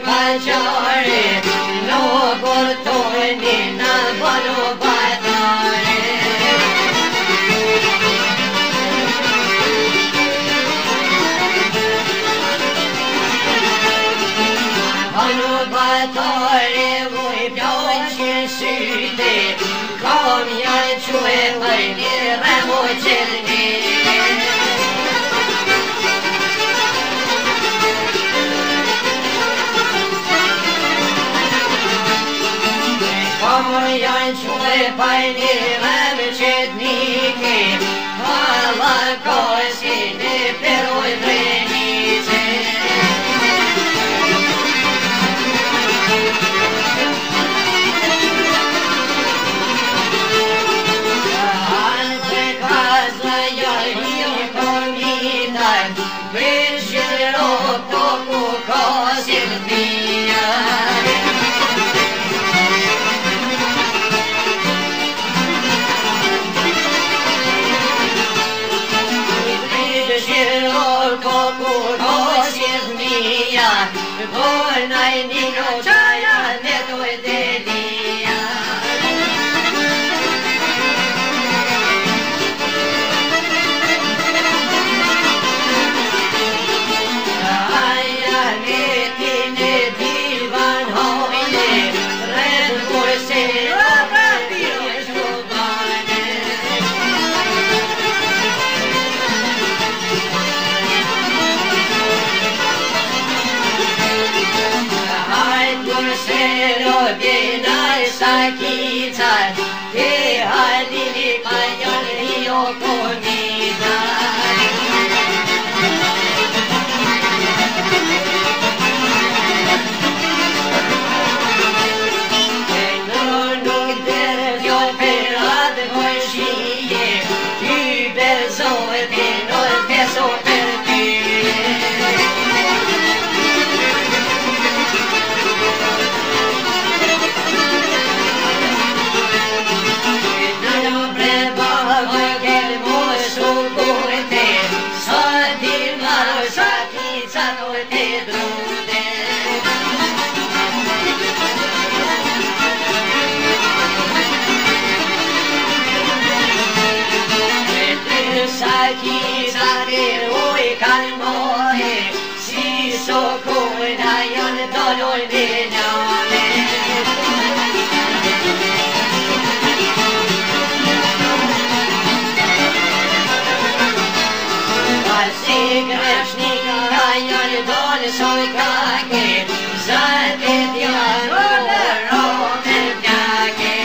paqare, nuk urtojni në banu batare. Banu batare, vuj pjoqë syte, kom janë quë për një remo qëllni. Kom janë quë për një remo qëllnike, hala kosi në përoj vrenice. Vornaj nino qaja ne doj delia. Aja netine divan hojne, red kurse rapatio shubane. Sakica, te halili pajon rio comida. Nuk dërgjo për atë vojshije, ty bezohet e nuk beso për ty. Sakica de oj kalmohe, si sokojna janë doloj në njame. Pasi greshnika janë dolë soj kake, zatet janë rome pjake.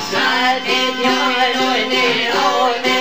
Zatet janë rome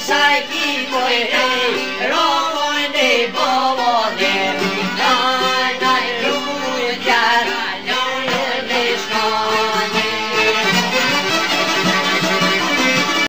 Sai chi poi